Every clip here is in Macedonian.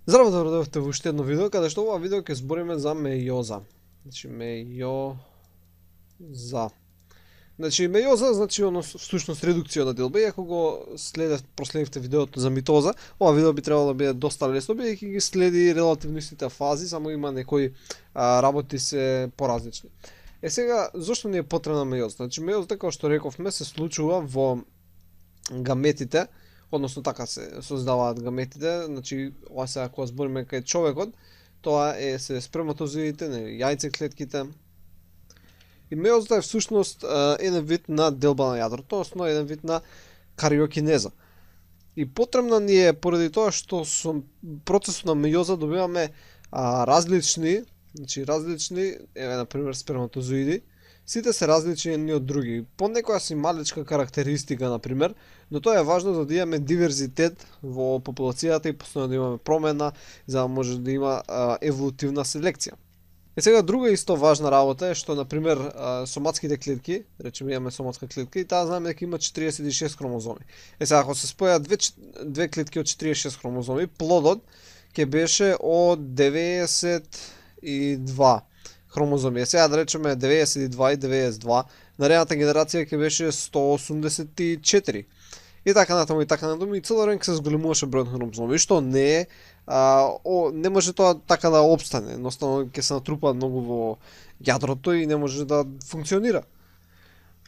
Здраво, добро дојдовте во уште едно видео, каде што ова видео ќе збориме за мејоза. Значи мејоза. Значи мејоза значи всушност редукција на делба, и ако го проследивте видеото за митоза, ова видео би требало да биде доста лесно, бидејќи ги следи релативно истите фази, само има некои работи се поразлични. Сега, зошто ни е потребна мејоза? Значи мејозата, како што рековме, се случува во гаметите, односно така се создаваат гаметите. Значи ова сега кога збориме кај човекот, тоа се сперматозоидите, јајцеклетките. И мејозата е всушност еден вид на делба на јадрото, односно еден вид на кариокинеза. И потребна ни е поради тоа што со процесот на мејоза добиваме различни, еве на пример сперматозоиди. Сите се различни едни од други. По некоја си малечка карактеристика, на пример, но тоа е важно за да имаме диверзитет во популацијата и постојано да имаме промена, за да може да има еволутивна селекција. Сега друга исто важна работа е што, на пример, соматските клетки, речеме имаме соматска клетка и таа знаеме дека има 46 хромозоми. Сега ако се спојат две клетки од 46 хромозоми, плодот ќе беше од 92 хромозоми. Сега да речеме 92 и 92, наредната генерација ќе беше 184. И така натаму и така натаму, и цело време се зголемуваше бројот на хромозоми, што не е не може тоа така да опстане, едноставно ќе се натрупа многу во јадрото и не може да функционира.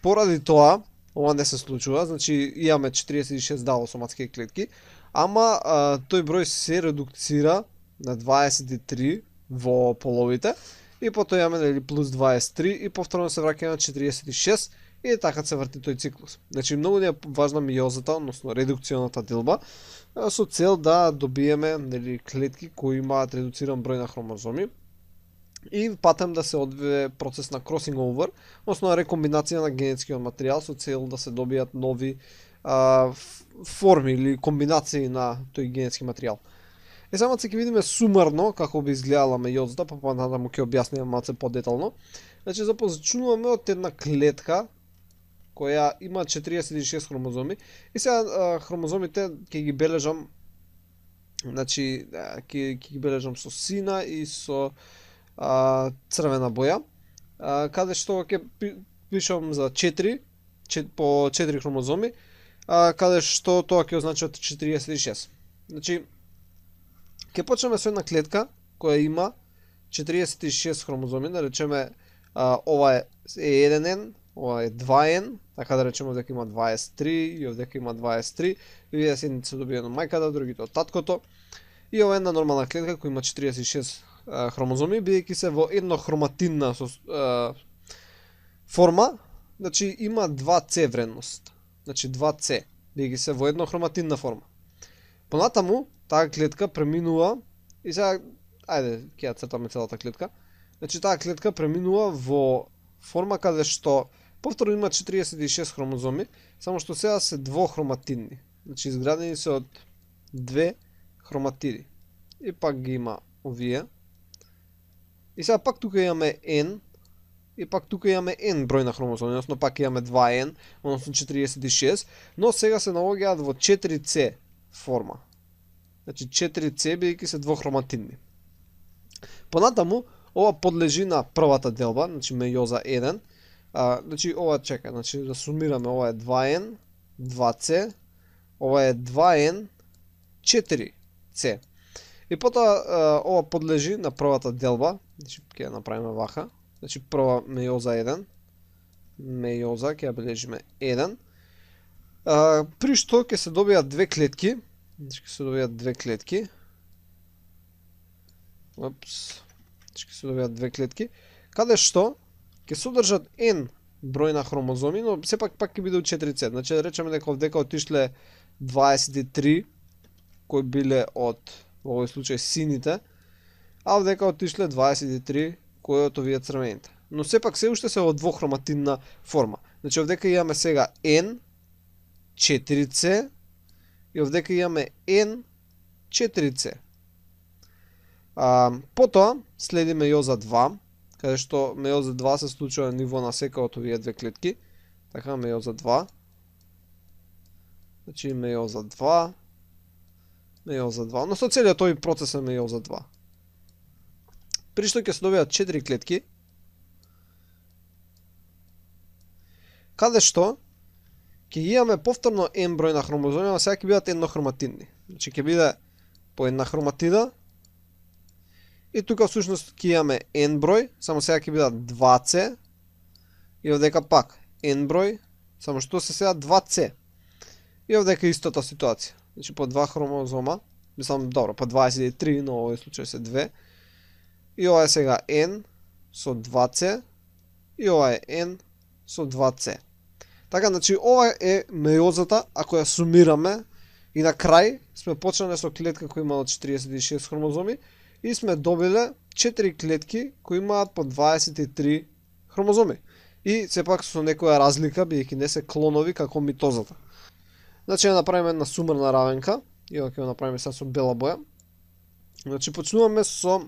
Поради тоа, ова не се случува, значи имаме 46 соматски клетки, ама тој број се редуцира на 23 во половите, и потоа имаме плюс 23 и повторно се враќаме на 46 и така се врти тој циклус. Значи многу не е важна мејозата, односно редукционата делба, со цел да добиеме клетки кои имаат редуциран број на хромозоми и патем да се одвие процес на crossing over, односно рекомбинација на генетскиот материјал со цел да се добијат нови форми или комбинации на тој генетски материјал. Само ќе видиме сумарно како би изгледала мејозата, па понатаму ќе објасниме малце подетално. Значи започнуваме од една клетка која има 46 хромозоми и сега хромозомите ќе ги бележам, значи ќе ги бележам со сина и со црвена боја, каде што ќе пишам за 4 по 4 хромозоми, каде што тоа ќе означува 46. Значи ќе почнеме со една клетка која има 46 хромозоми, да речеме ова е 1N, ова е 2N, така да речеме дека има 23 и овдека има 23, и видите се едните се добиени од мајката, другите од таткото. И ова е една нормална клетка која има 46 хромозоми, бидејќи се во еднохроматинна форма, значи има 2C вредност. Значи 2C, бидејќи се во еднохроматинна форма. Понатаму, таа клетка преминува, и сега, ајде, ќе ја цртаме целата клетка. Значи таа клетка преминува во форма каде што повторно има 46 хромозоми, само што сега се двохроматидни. Значи изградени се од две хроматиди. И пак ги има овие. И сега пак тука имаме N, и пак тука имаме N број на хромозоми, односно пак имаме 2N, односно 46, но сега се наоѓаат во 4C форма. Значи 4C бидејќи се двохроматидни. Понатаму, ова подлежи на првата делба, значи мејоза 1. Значи ова чека, значи да сумираме, ова е 2N, 2C, ова е 2N, 4C. И потоа ова подлежи на првата делба, значи ќе ја направиме вака. Значи прва мејоза 1, мејоза ќе ја бележиме 1. При што ќе се добијат две клетки, значи ќе се добијат две клетки. Ќе се добијат две клетки, каде што ќе содржат N број на хромозоми, но сепак ќе биде 4C. Значи да речеме дека овдека отишле 23 кои биле од, во овој случај, сините, а овдека отишле 23 кои од овие црвените. Но сепак се уште се во двохроматидна форма. Значи овдека имаме сега N 4C и овдека имаме N 4C. Потоа следи мејоза 2, каде што мејоза 2 се случува на ниво на сека од овие две клетки. Така, мејоза 2. Значи мејоза 2, мејоза 2, односно целиот тој процес е мејоза 2. При што ќе се добијат 4 клетки, каде што ќе имаме повторно N број на хромозоми, а сега ќе бидат еднохроматидни. Значи ќе биде по една хроматида, и тука всушност ќе имаме N број, само сега ќе бидат 2C, и овдека пак N број, само што се сега 2C. И овдека истата ситуација. Значи по 2 хромозома, мислам, добро, по 23, но овој случај се 2. И ова е сега N со 2C, и ова е N со 2C. Така, значи, ова е мејозата, ако ја сумираме, и на крај сме почнале со клетка која имала 46 хромозоми, и сме добиле 4 клетки кои имаат по 23 хромозоми. И сепак со некоја разлика, бидејќи не се клонови како митозата. Значи, ја направиме една сумарна равенка, и ова ќе ја направиме сега со бела боја. Значи, почнуваме со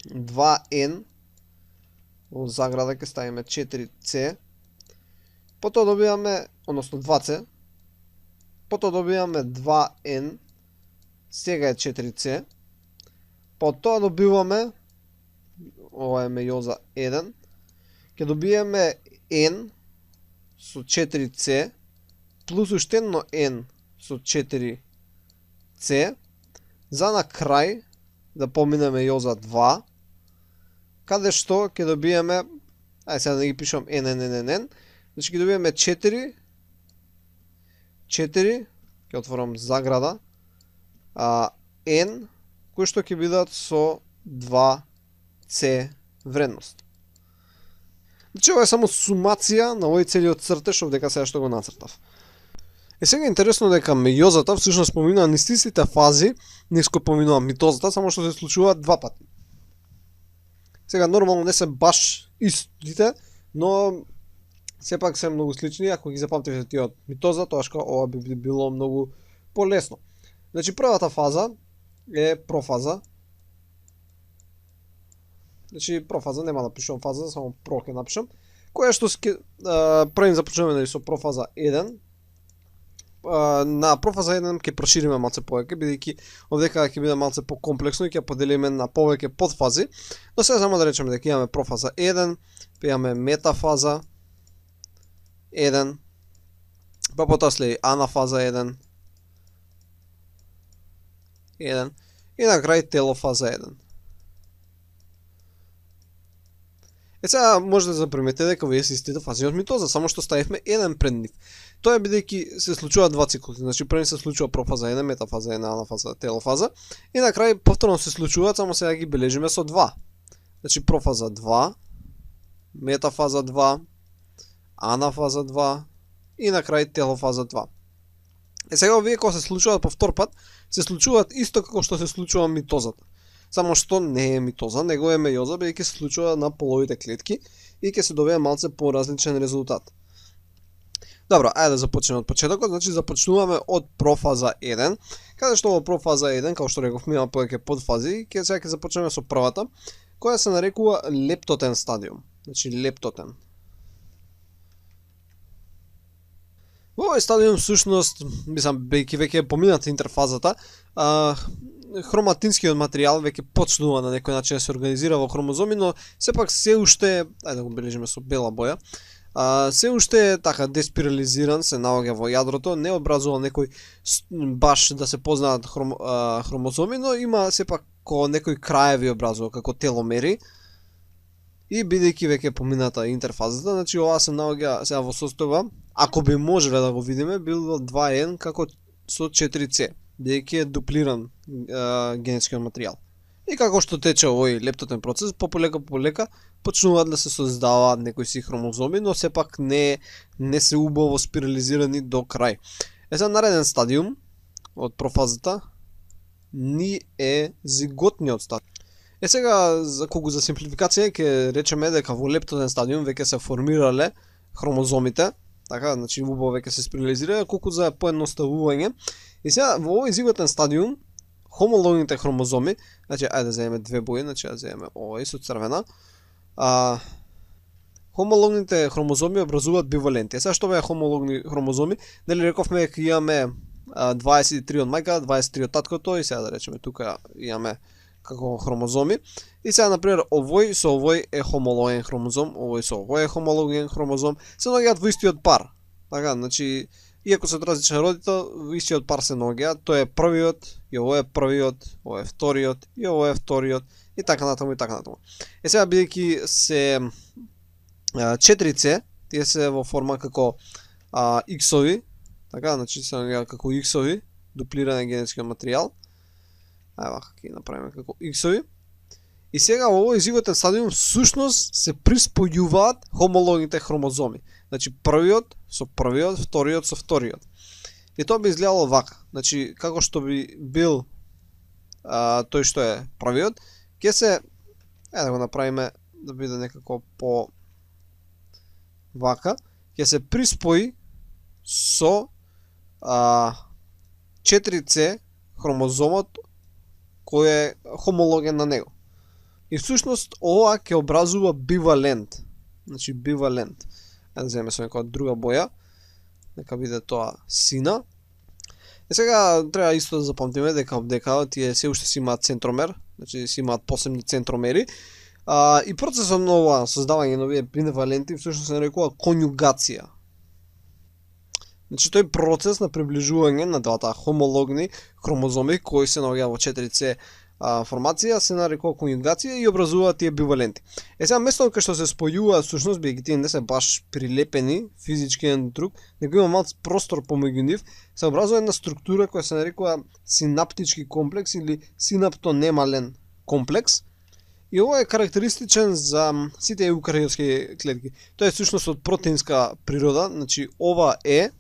2N, во заграда ќе ставиме 4C, потоа добиваме, односно 2C, потоа добиваме 2N, сега е 4C, потоа добиваме, ова е мејоза 1, ќе добиеме N со 4C, плюс уште едно N со 4C, за на крај да поминеме мејоза 2, каде што ќе добиеме, ајде сега да ги пишам N, значи ќе добиеме 4, ќе отворам заграда, N, кои што ќе бидат со 2C вредност. Значи ова е само сумација на овој целиот цртеж овдека сега што го нацртав. Е сега интересно дека мејозата всушност поминува низ истите фази низ кои поминува митозата, само што се случуваат два пати. Сега нормално не се баш истите, но сепак се многу слични, ако ги запамтите тие од митоза, тоашка ова би било многу полесно. Значи првата фаза е профаза. Значи профаза, нема да пишувам фаза, само про ќе напишам. Која што првим започнуваме со профаза 1. На профаза 1 ќе прошириме малце повеќе, бидејќи овдека ќе биде малце покомплексно и ќе поделиме на повеќе подфази. Но сега само да речеме дека имаме профаза 1, имаме метафаза 1, па потоа следи анафаза 1, и на крај телофаза 1. Е сега може да заприметите дека овие се истите фази од митоза, само што ставивме еден пред нив. Тоа е бидејќи се случуваат два циклуси, значи пред се случува профаза 1, метафаза 1, анафаза, телофаза, и на крај повторно се случуваат, само сега ги бележиме со 2. Значи профаза 2, метафаза 2, анафаза 2 и на крај телофаза 2. Е сега овие кога се случуваат по втор пат, се случуваат исто како што се случува митозата. Само што не е митоза, него е мејоза, бидејќи се случува на половите клетки и ќе се добие малце поразличен резултат. Добро, ајде да започнеме од почетокот, значи започнуваме од профаза 1, каде што во профаза 1, како што рековме, има повеќе подфази, сега ќе започнеме со првата, која се нарекува лептотен стадиум. Значи лептотен. Во овој стадиум всушност, мислам, бејќи веќе е помината интерфазата, хроматинскиот материјал веќе почнува на некој начин да се организира во хромозоми, но сепак се уште, ајде да го бележиме со бела боја, се уште така деспирализиран, се наоѓа во јадрото, не образува некој баш да се познаат хромозоми, но има сепак некои краеви образува како теломери. И бидејќи веќе помината интерфазата, значи ова се наоѓа сега во состојба, ако би можеле да го видиме, било 2N како со 4C, бидејќи е дуплиран генетскиот материјал. И како што тече овој лептотен процес, полека почнуваат да се создаваат некои си хромозоми, но сепак не се убаво спирализирани до крај. Е сега нареден стадиум од профазата ни е зиготниот стадиум. Е сега, колку за симплификација, ќе речеме дека во лептотен стадиум веќе се формирале хромозомите, така, значи убаво веќе се спирализира, колку за поедноставување. И сега во овој зиготен стадиум хомологните хромозоми, значи ајде да земеме две бои, значи да земеме овој со црвена. Хомологните хромозоми образуваат биваленти. Сега што беа хомологни хромозоми? Нели рековме дека имаме 23 од мајка, 23 од таткото и сега да речеме тука имаме како хромозоми. И сега например овој со овој е хомологен хромозом, овој со овој е хомологен хромозом, се наоѓаат во истиот пар. Така, значи иако се од различен родител, во истиот пар се наоѓаат, тој е првиот, и овој е првиот, овој е вториот, и овој е вториот, и така натаму, и така натаму. Сега бидејќи се 4C, тие се во форма како X-ови, така, значи се наоѓаат како X-ови, дуплиране генетскиот материјал. Ева, ќе направиме како X-ови. И сега во овој зиготен стадиум всушност се приспојуваат хомологните хромозоми. Значи првиот со првиот, вториот со вториот. И тоа би изгледало вака. Значи како што би бил тој што е првиот, ќе се да го направиме да биде некако по вака, ќе се приспои со 4C хромозомот кој е хомологен на него. И всушност ова ќе образува бивалент. Значи бивалент. Да земеме со некоја друга боја. Нека биде тоа сина. И сега треба исто да запамтиме дека тие се уште си имаат центромер, значи си имаат посебни центромери. И процесот на ова создавање на овие биваленти всушност се нарекува конјугација. Значи тој процес на приближување на двата хомологни хромозоми кои се наоѓаат во 4C формација се нарекува конјугација и образуваат тие биваленти. Сега место кај што се спојуваат всушност бидејќи тие не се баш прилепени физички еден друг, него има мал простор помеѓу нив, се образува една структура која се нарекува синаптички комплекс или синаптонемален комплекс. И ова е карактеристичен за сите еукариотски клетки. Тоа е всушност од протеинска природа, значи ова е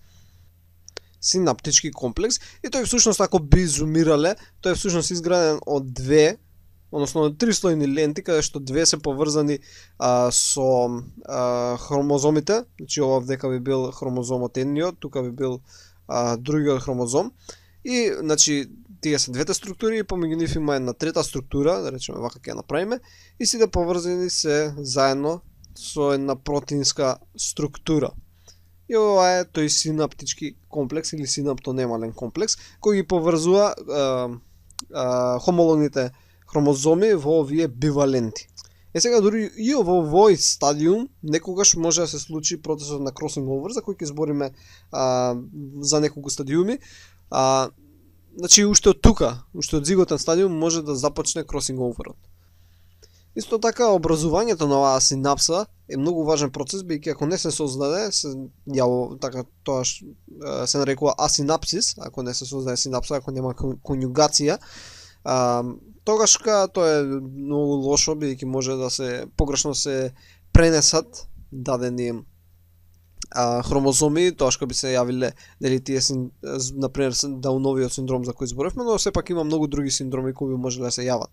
синаптички комплекс и тој всушност ако би зумирале, тој е всушност изграден од две, односно од трислојни ленти каде што две се поврзани со хромозомите, значи ова вдека би бил хромозомот едниот, тука би бил другиот хромозом и значи тие се двете структури и помеѓу нив има една трета структура, да речеме вака ќе направиме, и сите поврзани се заедно со една протеинска структура. И ова е тој синаптички комплекс или синаптонемален комплекс кој ги поврзува хомологните хромозоми во овие биваленти. Сега дури и во овој стадиум некогаш може да се случи процесот на кросинг овер, за кој ќе збориме за неколку стадиуми. Значи уште од тука, уште од зиготен стадиум може да започне кросинг оверот. Исто така образувањето на оваа синапса е многу важен процес, бидејќи ако не се создаде, така тоа се нарекува асинапсис, ако не се создаде синапса, ако нема конјугација, тогаш тоа е многу лошо, бидејќи може да се погрешно се пренесат дадени хромозоми, тоа што би се јавиле дали тие например Дауновиот синдром за кој зборевме, но сепак има многу други синдроми кои може да се јават.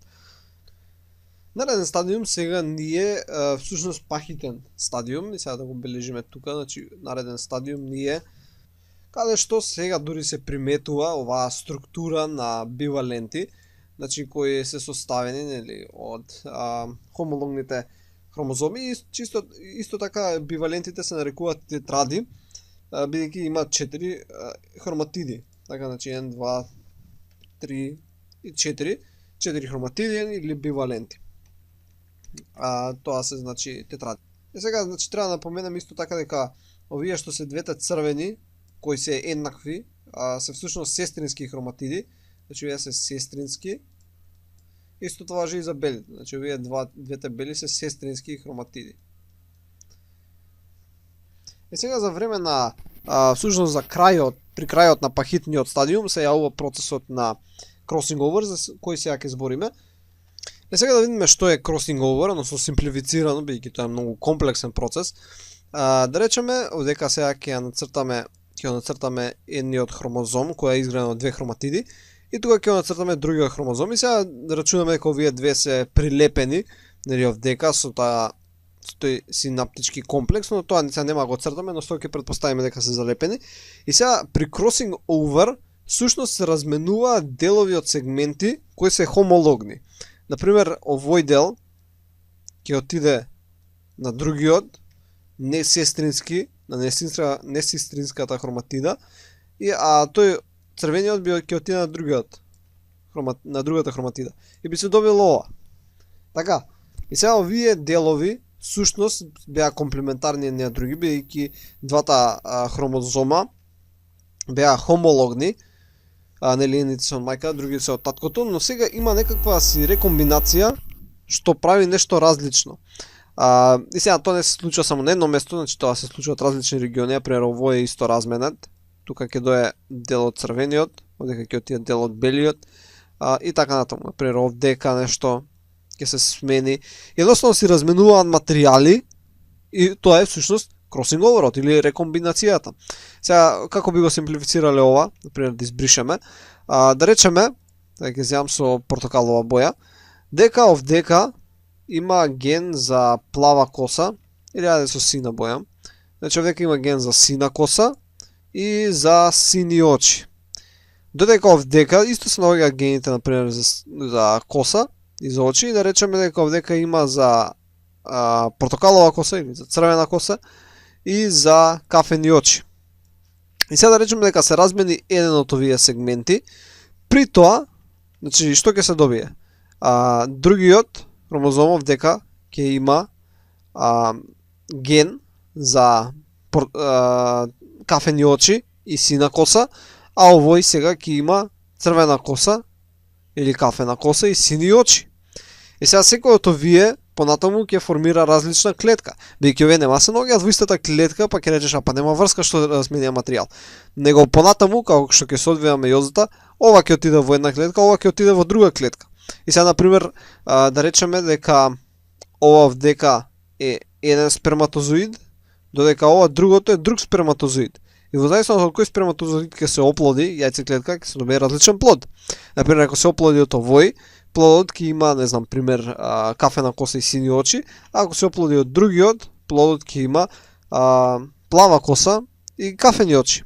Нареден стадиум сега ние всушност пахитен стадиум, и сега да го бележиме тука, значи нареден стадиум ние каде што сега дури се приметува оваа структура на биваленти, значи кои се составени нели од хомологните хромозоми и исто така бивалентите се нарекуваат тетради, бидејќи имаат 4 хроматиди. Така значи 1 2 3 и 4 хроматиди или биваленти. Тоа се значи тетради. И сега значи треба да напоменам исто така дека овие што се двете црвени кои се еднакви, се всушност сестрински хроматиди, значи овие се сестрински. Исто тоа важи и за белите, значи овие двете бели се сестрински хроматиди. И сега за време на всушност за при крајот на пахитниот стадиум се јавува процесот на кросинг овер за кој сега ќе збориме. И сега да видиме што е кросинг овер, односно симплифицирано, бидејќи тоа е многу комплексен процес. Да речеме, одека сега ќе нацртаме едниот хромозом кој е изграден од две хроматиди и тука ќе нацртаме другиот хромозом и сега да рачунаме дека овие две се прилепени, нели овдека со тој синаптички комплекс, но тоа сега нема го цртаме, но што ќе претпоставиме дека се залепени. И сега при кросинг овер всушност се разменуваат делови од сегменти кои се хомологни. Например, овој дел ќе отиде на другиот несестрински, на несестринската хроматида, а тој црвениот би ќе отиде на другата хроматида и би се добило ова. Така. И сега овие делови сушност беа комплементарни едни на други, бидејќи двата хромозома беа хомологни, нели едните се од мајка, другите се од таткото, но сега има некаква си рекомбинација што прави нешто различно. И сега тоа не се случува само на едно место, значи тоа се случува од различни региони, например овој е исто разменет. Тука ќе дое делот црвениот, овде ќе отиде делот белиот, и така натаму. Например овдека нешто ќе се смени. Едноставно си разменуваат материјали и тоа е всушност crossing overот или рекомбинацијата. Сега како би го симплифицирале ова, например да избришеме, да речеме, да ќе земам со портокалова боја, дека овдека има ген за плава коса, или ајде со сина боја. Значи овдека има ген за сина коса и за сини очи. Додека овдека исто се наоѓаат гените например за коса и за очи, и да речеме дека овдека има за портокалова коса или за црвена коса и за кафени очи. И сега да речеме дека се размени еден од овие сегменти, при тоа, значи што ќе се добие? Другиот хромозом овдека ќе има ген за кафени очи и сина коса, а овој сега ќе има црвена коса или кафена коса и сини очи. И сега секој од овие понатаму ќе формира различна клетка. Бидејќи овие нема се наоѓаат во истата клетка, па ќе речеш па нема врска што да сменија материјал. Него понатаму како што ќе се одвија мејозата, ова ќе отиде во една клетка, ова ќе отиде во друга клетка. И сега например да речеме дека ова овдека е еден сперматозоид, додека ова другото е друг сперматозоид. И во зависност од кој сперматозоид ќе се оплоди, јајцеклетка ќе се добие различен плод. Например, ако се оплоди од овој, плодот ќе има, не знам, пример, кафена коса и сини очи, а ако се оплоди од другиот, плодот ќе има плава коса и кафени очи.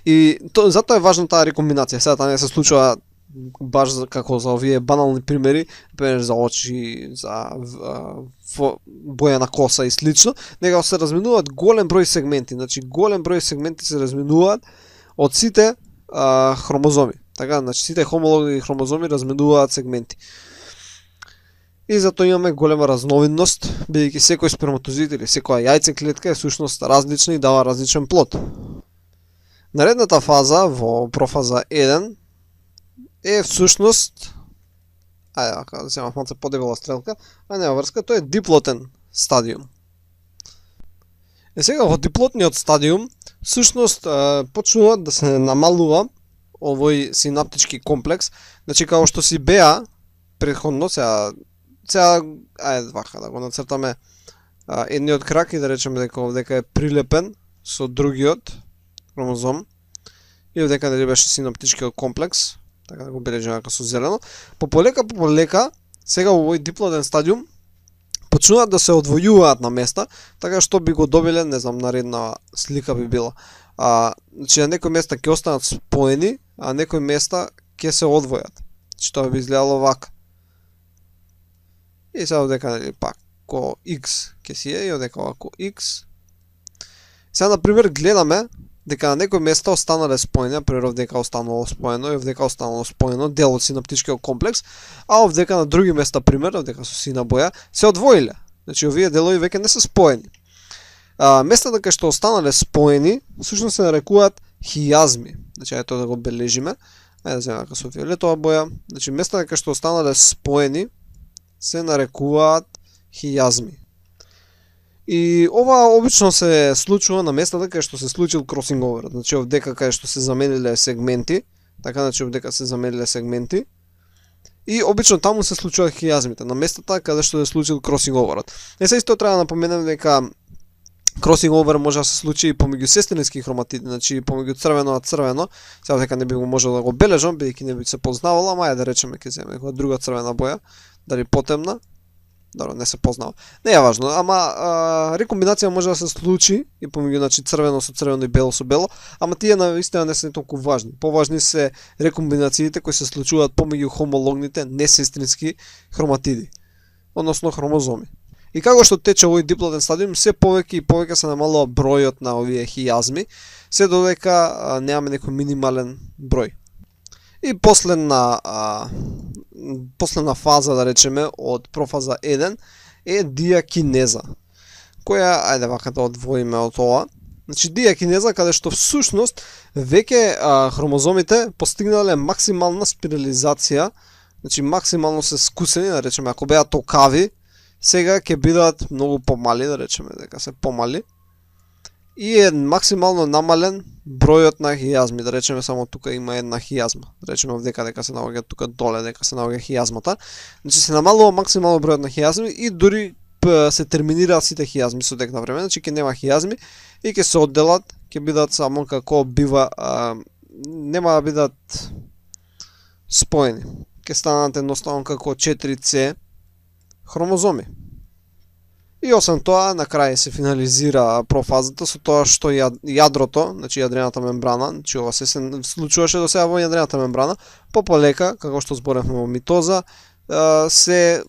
И затоа е важна таа рекомбинација. Сега таа не се случува баш како за овие банални примери, например за очи, за боја на коса и слично, него се разменуваат голем број сегменти, значи голем број сегменти се разменуваат од сите хромозоми. Така, значи сите хомологни хромозоми разменуваат сегменти. И затоа имаме голема разновидност, бидејќи секој сперматозоид или секоја јајцеклетка е всушност различна и дава различен плод. Наредната фаза во профаза 1 е всушност, да земам малце подебела стрелка, нема врска, тоа е диплотен стадиум. Сега во диплотниот стадиум всушност почнува да се намалува овој синаптички комплекс, значи како што си беа претходно, сега вака да го нацртаме едниот крак и да речеме дека овдека е прилепен со другиот хромозом и овдека не беше синаптичкиот комплекс, така да го бележиме со зелено. По полека, сега во овој диплотен стадиум почнуваат да се одвојуваат на места, така што би го добиле, не знам, наредна слика би била. Значи на некои места ќе останат споени, а некои места ќе се одвојат. Значи тоа би изгледало вака. И сега овдека пак ко X ќе си е и овдека овако X. Сега например гледаме дека на некои места останале споени, например овдека останало споено и овдека останало споено дел од синаптичкиот комплекс, а овдека на други места, пример, овдека со сина боја, се одвоиле. Значи овие делови веќе не се споени. Местата кај што останале споени, всушност се нарекуваат хијазми. Значи ето да го бележиме. Ајде да земеме со фиолетова боја. Значи местата кај што останале споени се нарекуваат хијазми. И ова обично се случува на местата кај што се случил кросинг овер. Значи овдека кај што се замениле сегменти, така значи овдека се замениле сегменти. И обично таму се случуваат хијазмите, на местата каде што се случил кросинг оверот. Се исто треба да напоменем дека кросинг овер може да се случи и помеѓу сестрински хроматиди, значи помеѓу црвено а црвено. Сега дека не би го можел да го бележам, бидејќи не би се познавало, ама да речеме ќе земеме некоја друга црвена боја, дали потемна. Добро, не се познава. Не е важно, ама рекомбинација може да се случи и помеѓу значи црвено со црвено и бело со бело, ама тие наистина не се толку важни. Поважни се рекомбинациите кои се случуваат помеѓу хомологните несестрински хроматиди, односно хромозоми. И како што тече овој диплотен стадиум, се повеќе и повеќе се намалува бројот на овие хијазми, се додека немаме некој минимален број. И последна фаза, да речеме, од профаза 1 е диакинеза, која, ајде вака да одвоиме од ова. Значи, диакинеза, каде што всушност веќе хромозомите постигнале максимална спирализација, значи максимално се скусени, да речеме, ако беа токави, сега ќе бидат многу помали, да речеме дека се помали. И е максимално намален бројот на хијазми, да речеме само тука има една хијазма. Да речеме овдека дека се наоѓа тука доле, дека се наоѓа хијазмата. Значи се намалува максимално бројот на хијазми и дури се терминираат сите хијазми со тек на време, значи ќе нема хијазми и ќе се одделат, ќе бидат само како бива, нема да бидат споени. Ќе станат едноставно како 4C хромозоми. И освен тоа, на крај се финализира профазата со тоа што јадрото, значи јадрената мембрана, значи ова се случуваше до сега во јадрената мембрана, полека, како што зборевме во митоза, се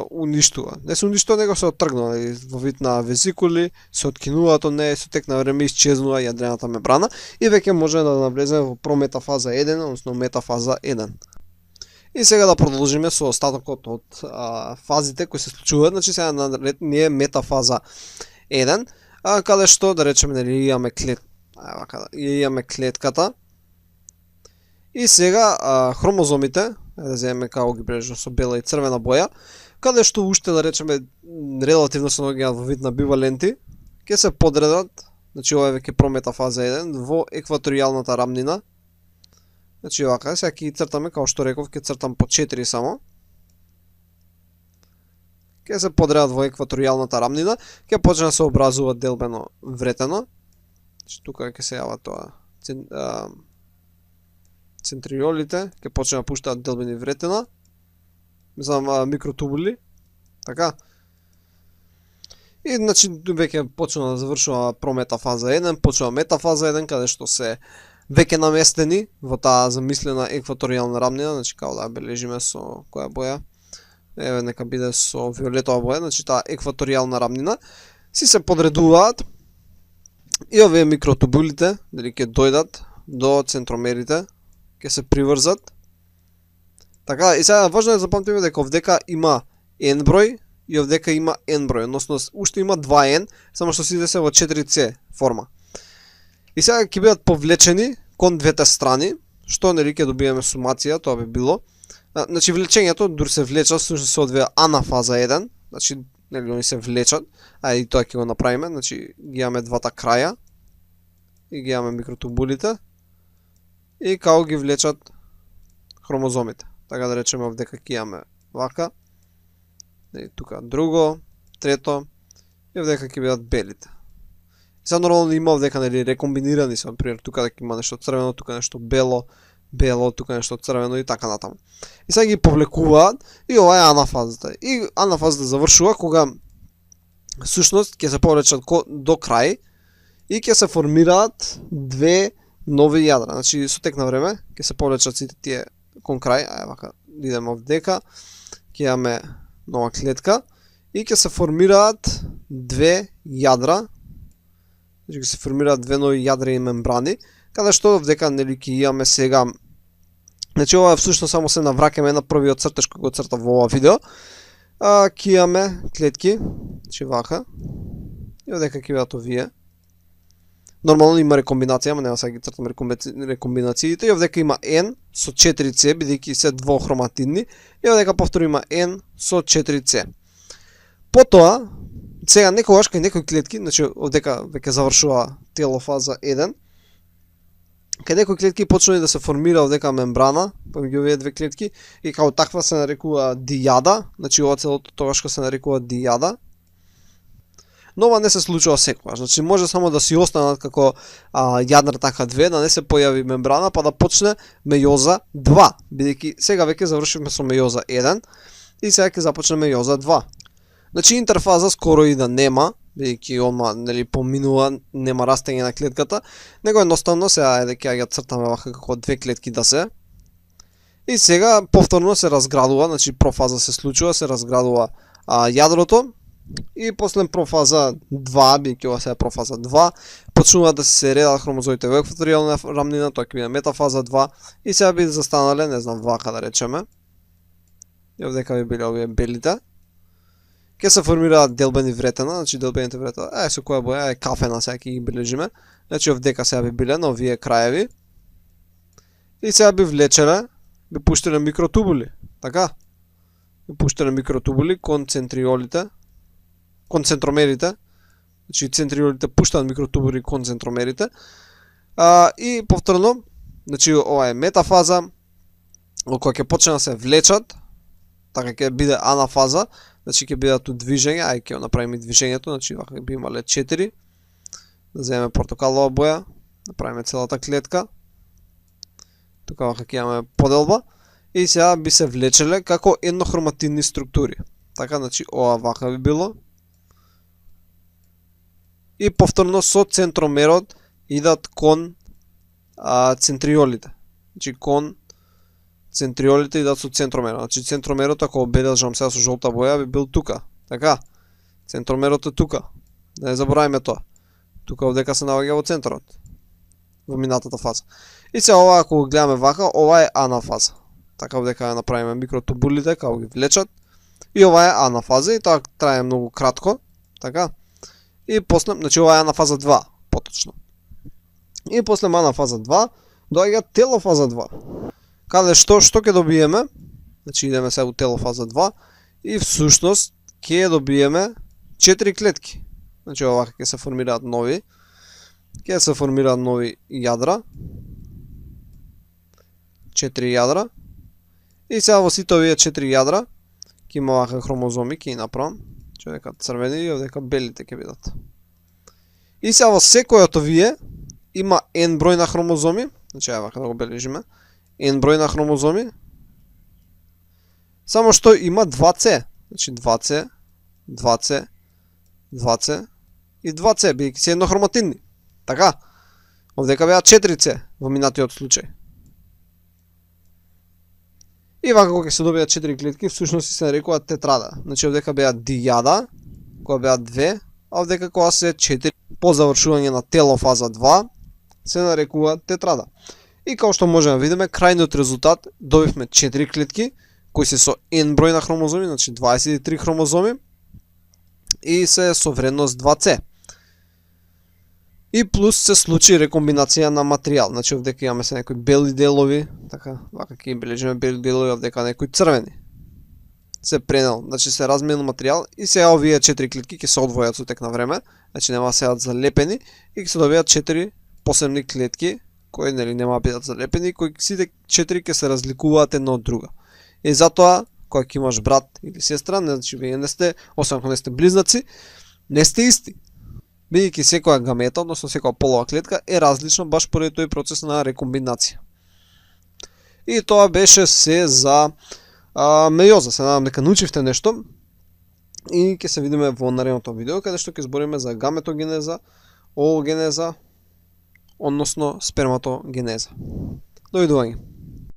уништува. Не се уништува, него се оттргнува во вид на везикули, се откинуваат од неја, со тек на време исчезнува јадрената мембрана и веќе може да навлеземе во прометафаза 1, односно метафаза 1. И сега да продолжиме со остатокот од фазите кои се случуваат. Значи сега на ред ни е метафаза 1, каде што да речеме нели имаме клетката. И сега хромозомите, да земеме како ги брежам со бела и црвена боја, каде што уште да речеме релативно се наоѓаат во вид на биваленти, ќе се подредат, значи ова е веќе прометафаза 1 во екваторијалната рамнина. Значи овака, сега ќе ги цртаме, како што реков, ќе цртам по 4 само. Ќе се подредат во екваторијалната рамнина, ќе почне да се образува делбено вретено. Значи тука ќе се јава тоа центриолите, ќе почне да пуштаат делбени вретена. Мислам микротубули. Така. И значи веќе почна да завршува прометафаза 1, почнува метафаза 1, каде што се веќе наместени во таа замислена екваторијална рамнина, значи како да бележиме со која боја, еве нека биде со виолетова боја, значи таа екваторијална рамнина, си се подредуваат и овие микротубулите, дали ќе дојдат до центромерите, ќе се приврзат. Така, и сега важно е да запамтиме дека овдека има n број и овдека има n број, односно уште има 2n, само што сите се во 4C форма. И сега ќе бидат повлечени кон двете страни, што нели ќе добиеме сумација, тоа би било. Значи влечењето дури се влечат, всушност се одвија анафаза 1, значи нели они се влечат, а и тоа ќе го направиме, значи ги имаме двата краја и ги имаме микротубулите и како ги влечат хромозомите. Така да речеме овдека ќе имаме вака, и тука друго, трето и овдека ќе бидат белите. Сега нормално има овдека нели рекомбинирани се, например, тука дека има нешто црвено, тука нешто бело, тука нешто црвено и така натаму. И сега ги повлекуваат и ова е анафазата. И анафазата завршува кога всушност ќе се повлечат до крај и ќе се формираат две нови јадра. Значи со тек на време ќе се повлечат сите тие кон крај, ај вака идеме овдека, ќе имаме нова клетка и ќе се формираат две јадра. Значи ќе се формираат две нови јадра и мембрани, каде што овдека нели ќе имаме сега. Значи ова е всушност само се навраќаме на првиот цртеж кој го цртав во ова видео. Ќе имаме клетки, значи вака. И овдека ќе бидат овие. Нормално има рекомбинација, ама нема сега ги цртам рекомбинациите. И овдека има N со 4C, бидејќи се двохроматидни. И овдека повторно има N со 4C. Потоа, сега некогаш кај некои клетки, значи овдека веќе завршува телофаза 1, кај некои клетки почнува да се формира овдека мембрана помеѓу овие две клетки и како таква се нарекува дијада, значи ова целото тогаш се нарекува дијада. Но ова не се случува секогаш, значи може само да си останат како јадра така две, да не се појави мембрана, па да почне мејоза 2, бидејќи сега веќе завршивме со мејоза 1 и сега ќе започне мејоза 2. Значи интерфаза скоро и да нема, бидејќи одма нели поминува, нема растење на клетката, него едноставно сега ќе ја цртаме вака како две клетки да се. И сега повторно се разградува, значи профаза се случува, се разградува јадрото. И после профаза 2, бијќи ова сега профаза 2, почнуваат да се редат хромозомите во екваторијална рамнина, тоа ќе биде метафаза 2, и сега би застанале, не знам, вака да речеме. И овдека би биле овие белите. Ке се формираат делбени вретена, значи делбените вретена, со која боја е кафена, сега ќе ги бележиме. Значи овдека сега би биле на овие краеви. И сега би влечеле, би пуштеле микротубули, така? Би пуштеле микротубули кон центриолите, кон центромерите. Значи центриолите пуштаат микротубули кон центромерите. И повторно, значи ова е метафаза, кога ќе почне да се влечат, така ќе биде анафаза, значи ќе бидат у движење, ќе направиме движењето, значи вака би имале 4. Да земеме портокалова боја, направиме целата клетка. Тука вака ќе имаме поделба и сега би се влечеле како еднохроматидни структури. Така, значи ова вака би било. И повторно со центромерот идат кон центриолите. Значи кон центриолите идат со центромерот. Значи центромерот, ако обележам сега со жолта боја, би бил тука. Така. Центромерот е тука. Да не забораваме тоа. Тука овдека се наоѓа во центарот. Во минатата фаза. И сега ова, ако го гледаме вака, ова е анафаза. Така овдека ја направиме микротубулите, како ги влечат. И ова е анафаза и тоа трае многу кратко. Така. И после, значи ова е анафаза 2, поточно. И после анафаза 2, доаѓа телофаза 2. Каде што ќе добиеме? Значи идеме сега у телофаза 2 и всушност ќе добиеме 4 клетки. Значи овака ќе се формираат нови. Ќе се формираат нови јадра. 4 јадра. И сега во сите овие 4 јадра ќе има овака хромозоми, ќе ги направам. Дека црвени и овдека белите ќе бидат. И сега во секој од овие има n број на хромозоми, значи вака да го бележиме. N број на хромозоми. Само што има 2C, значи 2C, 2C, 2C и 2C, бидејќи се еднохроматидни. Така. Овдека беа 4C во минатиот случај. И вака кога ќе се добијат 4 клетки, всушност се нарекуваат тетрада. Значи овдека беа дијада, кога беа 2, а овдека кога се 4 по завршување на телофаза 2, се нарекува тетрада. И како што можеме да видиме, крајниот резултат добивме 4 клетки, кои се со n број на хромозоми, значи 23 хромозоми, и се со вредност 2C. И плюс се случи рекомбинација на материјал. Значи овдека имаме се некои бели делови, така, вака ќе бележиме бели делови, овдека некои црвени. Се пренел, значи се разменил материјал и сега овие 4 клетки ќе се одвојат со тек на време, значи нема да седат залепени и ќе се добијат 4 посебни клетки кои нели нема да бидат залепени, кои сите 4 ќе се разликуваат една од друга. И затоа кога ќе имаш брат или сестра, значи вие не сте, освен ако не сте близнаци, не сте исти. Бидејќи секоја гамета, односно секоја полова клетка е различна баш поради тој процес на рекомбинација. И тоа беше се за мејоза. Се надам дека научивте нешто и ќе се видиме во наредното видео каде што ќе збориме за гаметогенеза, оогенеза, односно сперматогенеза. Довидување.